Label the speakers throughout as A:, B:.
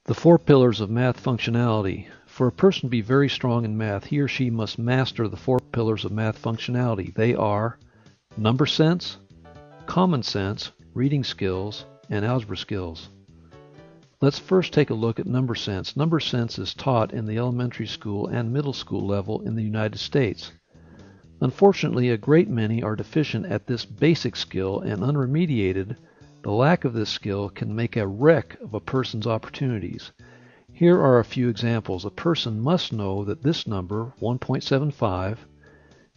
A: The four pillars of math functionality. For a person to be very strong in math, he or she must master the four pillars of math functionality. They are number sense, common sense, reading skills, and algebra skills. Let's first take a look at number sense. Number sense is taught in the elementary school and middle school level in the United States. Unfortunately, a great many are deficient at this basic skill, and unremediated, the lack of this skill can make a wreck of a person's opportunities. Here are a few examples. A person must know that this number, 1.75,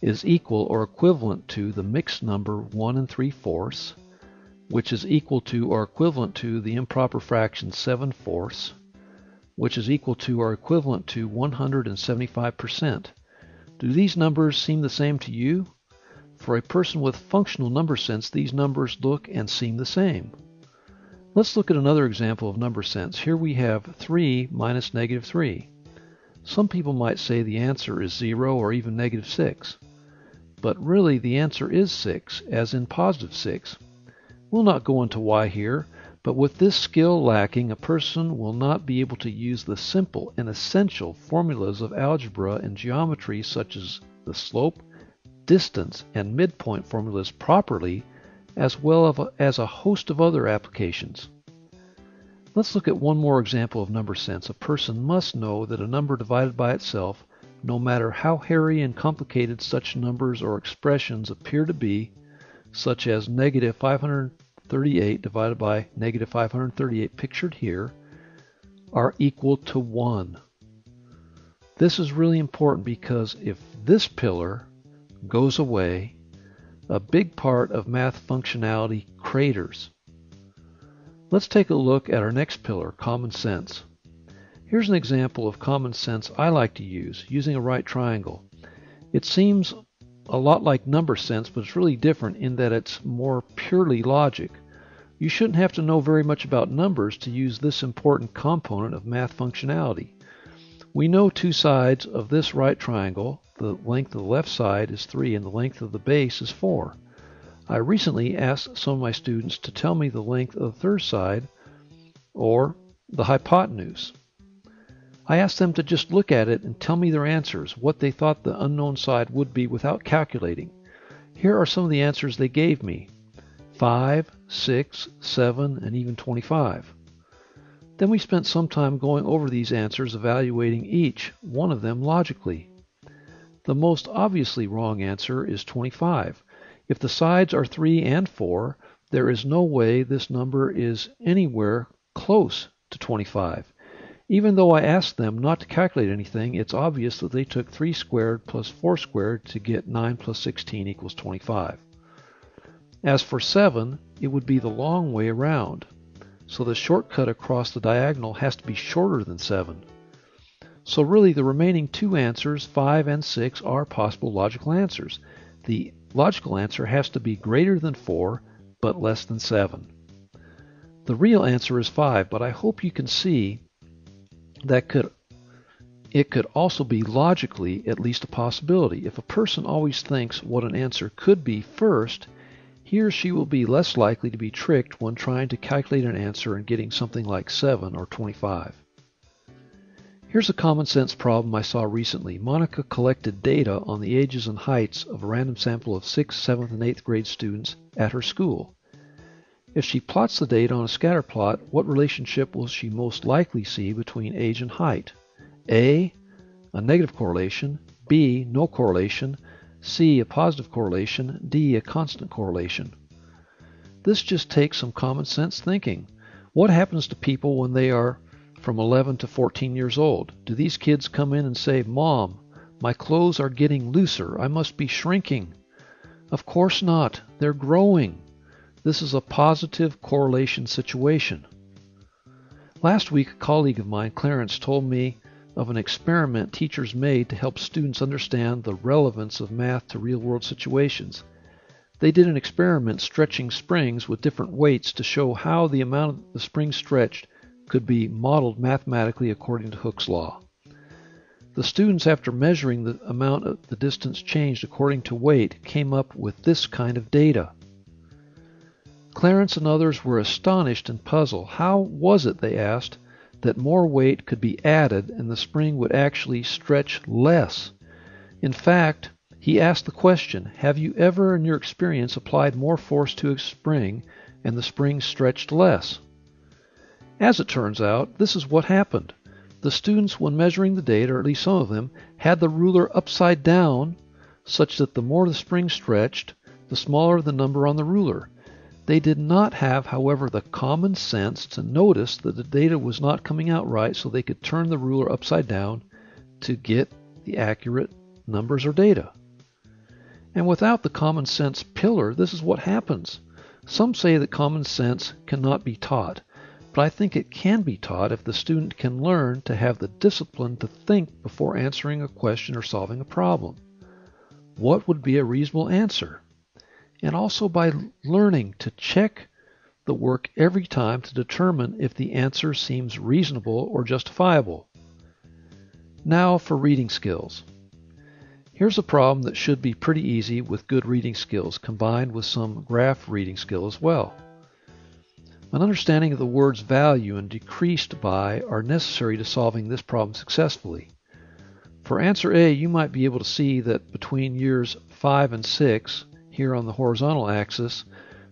A: is equal or equivalent to the mixed number 1 3/4, which is equal to or equivalent to the improper fraction 7/4, which is equal to or equivalent to 175%. Do these numbers seem the same to you? For a person with functional number sense, these numbers look and seem the same. Let's look at another example of number sense. Here we have 3 minus negative 3. Some people might say the answer is 0 or even negative 6. But really the answer is 6, as in positive 6. We'll not go into why here, but with this skill lacking, a person will not be able to use the simple and essential formulas of algebra and geometry, such as the slope, distance, and midpoint formulas properly, as well as a host of other applications. Let's look at one more example of number sense. A person must know that a number divided by itself, no matter how hairy and complicated such numbers or expressions appear to be, such as negative 538 divided by negative 538 pictured here, are equal to 1. This is really important because if this pillar goes away, a big part of math functionality craters. Let's take a look at our next pillar, common sense. Here's an example of common sense I like to use, using a right triangle. It seems a lot like number sense, but it's really different in that it's more purely logic. You shouldn't have to know very much about numbers to use this important component of math functionality. We know two sides of this right triangle. The length of the left side is 3 and the length of the base is 4. I recently asked some of my students to tell me the length of the third side, or the hypotenuse. I asked them to just look at it and tell me their answers, what they thought the unknown side would be without calculating. Here are some of the answers they gave me: 5, 6, 7, and even 25. Then we spent some time going over these answers, evaluating each one of them logically. The most obviously wrong answer is 25. If the sides are 3 and 4, there is no way this number is anywhere close to 25. Even though I asked them not to calculate anything, it's obvious that they took 3 squared plus 4 squared to get 9 plus 16 equals 25. As for 7, it would be the long way around. So the shortcut across the diagonal has to be shorter than 7. So really the remaining two answers, 5 and 6, are possible logical answers. The logical answer has to be greater than 4, but less than 7. The real answer is 5, but I hope you can see that it could also be logically at least a possibility. If a person always thinks what an answer could be first, he or she will be less likely to be tricked when trying to calculate an answer and getting something like 7 or 25. Here's a common sense problem I saw recently. Monica collected data on the ages and heights of a random sample of 6th, 7th, and 8th grade students at her school. If she plots the data on a scatter plot, what relationship will she most likely see between age and height? A, a negative correlation; B, no correlation; C, a positive correlation; D, a constant correlation. This just takes some common sense thinking. What happens to people when they are from 11 to 14 years old? Do these kids come in and say, "Mom, my clothes are getting looser. I must be shrinking"? Of course not. They're growing. This is a positive correlation situation. Last week, a colleague of mine, Clarence, told me of an experiment teachers made to help students understand the relevance of math to real-world situations. They did an experiment stretching springs with different weights to show how the amount of the spring stretched could be modeled mathematically according to Hooke's law. The students, after measuring the amount of the distance changed according to weight, came up with this kind of data. Clarence and others were astonished and puzzled. How was it, they asked, that more weight could be added and the spring would actually stretch less. In fact, he asked the question, have you ever in your experience applied more force to a spring and the spring stretched less? As it turns out, this is what happened. The students, when measuring the data, or at least some of them, had the ruler upside down such that the more the spring stretched, the smaller the number on the ruler. They did not have, however, the common sense to notice that the data was not coming out right, so they could turn the ruler upside down to get the accurate numbers or data. And without the common sense pillar, this is what happens. Some say that common sense cannot be taught, but I think it can be taught if the student can learn to have the discipline to think before answering a question or solving a problem. What would be a reasonable answer? And also by learning to check the work every time to determine if the answer seems reasonable or justifiable. Now for reading skills. Here's a problem that should be pretty easy with good reading skills combined with some graph reading skill as well. An understanding of the words value and decreased by are necessary to solving this problem successfully. For answer A, you might be able to see that between years 5 and 6, here on the horizontal axis,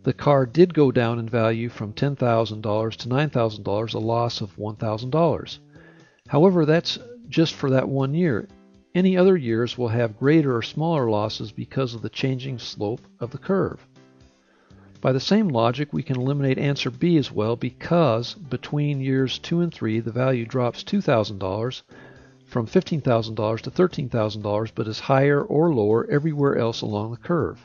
A: the car did go down in value from $10,000 to $9,000, a loss of $1,000. However, that's just for that 1 year. Any other years will have greater or smaller losses because of the changing slope of the curve. By the same logic, we can eliminate answer B as well, because between years 2 and 3, the value drops $2,000 from $15,000 to $13,000, but is higher or lower everywhere else along the curve.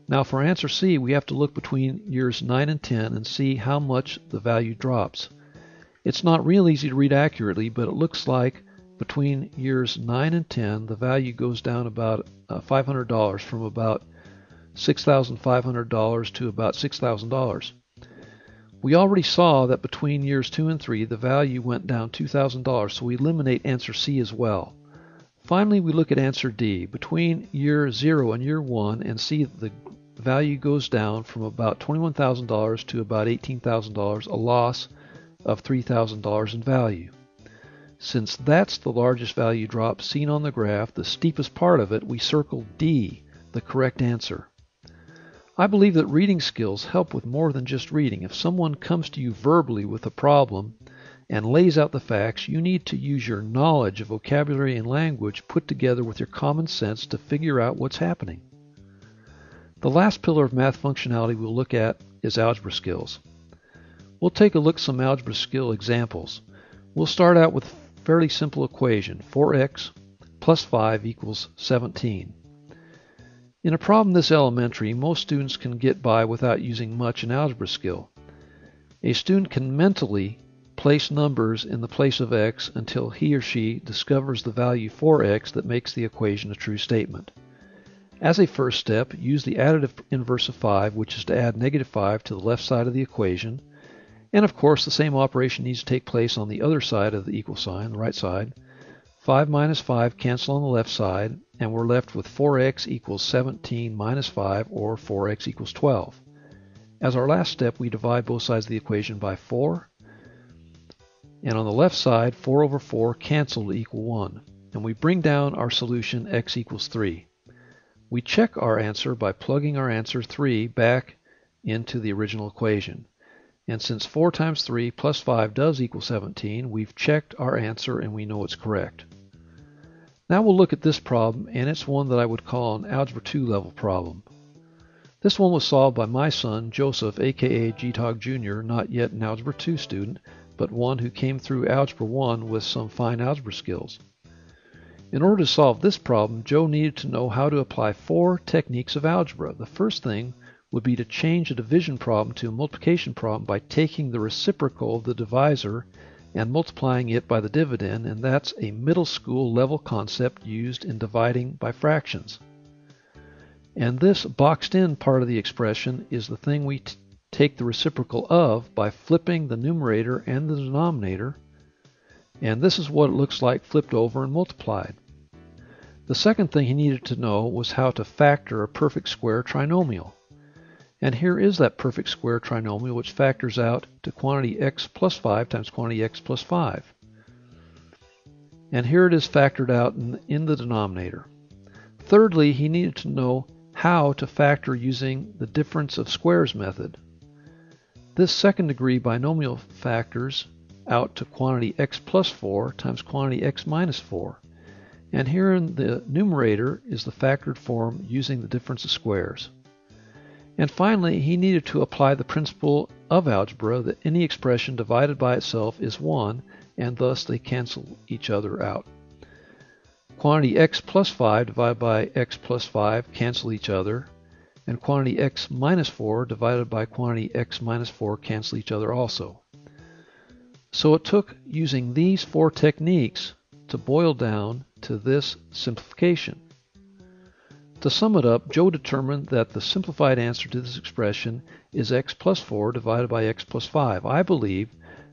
A: Now for answer C, we have to look between years 9 and 10 and see how much the value drops. It's not real easy to read accurately, but it looks like between years 9 and 10, the value goes down about $500, from about $6,500 to about $6,000. We already saw that between years 2 and 3, the value went down $2,000, so we eliminate answer C as well. Finally, we look at answer D, between year 0 and year 1, and see that the value goes down from about $21,000 to about $18,000, a loss of $3,000 in value. Since that's the largest value drop seen on the graph, the steepest part of it, we circle D, the correct answer. I believe that reading skills help with more than just reading. If someone comes to you verbally with a problem and lays out the facts, you need to use your knowledge of vocabulary and language put together with your common sense to figure out what's happening. The last pillar of math functionality we'll look at is algebra skills. We'll take a look at some algebra skill examples. We'll start out with a fairly simple equation, 4x plus 5 equals 17. In a problem this elementary, most students can get by without using much an algebra skill. A student can mentally place numbers in the place of x until he or she discovers the value 4x that makes the equation a true statement. As a first step, use the additive inverse of 5, which is to add negative 5 to the left side of the equation. And of course, the same operation needs to take place on the other side of the equal sign, the right side. 5 minus 5 cancel on the left side, and we're left with 4x equals 17 minus 5, or 4x equals 12. As our last step, we divide both sides of the equation by 4. And on the left side, 4 over 4 cancel to equal 1. And we bring down our solution, x equals 3. We check our answer by plugging our answer 3 back into the original equation. And since 4 times 3 plus 5 does equal 17, we've checked our answer and we know it's correct. Now we'll look at this problem, and it's one that I would call an Algebra 2 level problem. This one was solved by my son, Joseph, aka GDawg Jr., not yet an Algebra 2 student, but one who came through Algebra 1 with some fine algebra skills. In order to solve this problem, Joe needed to know how to apply 4 techniques of algebra. The first thing would be to change a division problem to a multiplication problem by taking the reciprocal of the divisor and multiplying it by the dividend, and that's a middle school level concept used in dividing by fractions. And this boxed in part of the expression is the thing we take the reciprocal of by flipping the numerator and the denominator, and this is what it looks like flipped over and multiplied. The second thing he needed to know was how to factor a perfect square trinomial. And here is that perfect square trinomial which factors out to quantity x plus 5 times quantity x plus 5. And here it is factored out in the denominator. Thirdly, he needed to know how to factor using the difference of squares method. This second degree binomial factors out to quantity x plus 4 times quantity x minus 4. And here in the numerator is the factored form using the difference of squares. And finally, he needed to apply the principle of algebra that any expression divided by itself is 1, and thus they cancel each other out. Quantity x plus 5 divided by x plus 5 cancel each other, and quantity x minus 4 divided by quantity x minus 4 cancel each other also. So it took using these 4 techniques to boil down to this simplification. To sum it up, Joe determined that the simplified answer to this expression is x plus 4 divided by x plus 5. I believe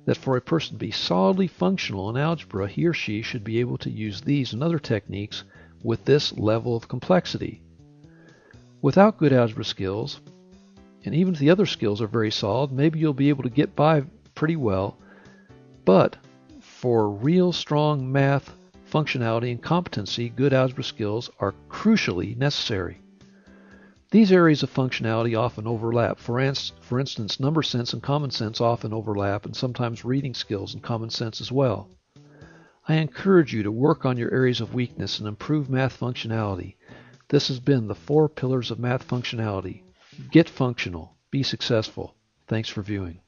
A: that for a person to be solidly functional in algebra, he or she should be able to use these and other techniques with this level of complexity. Without good algebra skills, and even if the other skills are very solid, maybe you'll be able to get by pretty well, but for real strong math functionality and competency, good algebra skills are crucially necessary. These areas of functionality often overlap. For instance, number sense and common sense often overlap, and sometimes reading skills and common sense as well. I encourage you to work on your areas of weakness and improve math functionality. This has been the 4 pillars of math functionality. Get functional. Be successful. Thanks for viewing.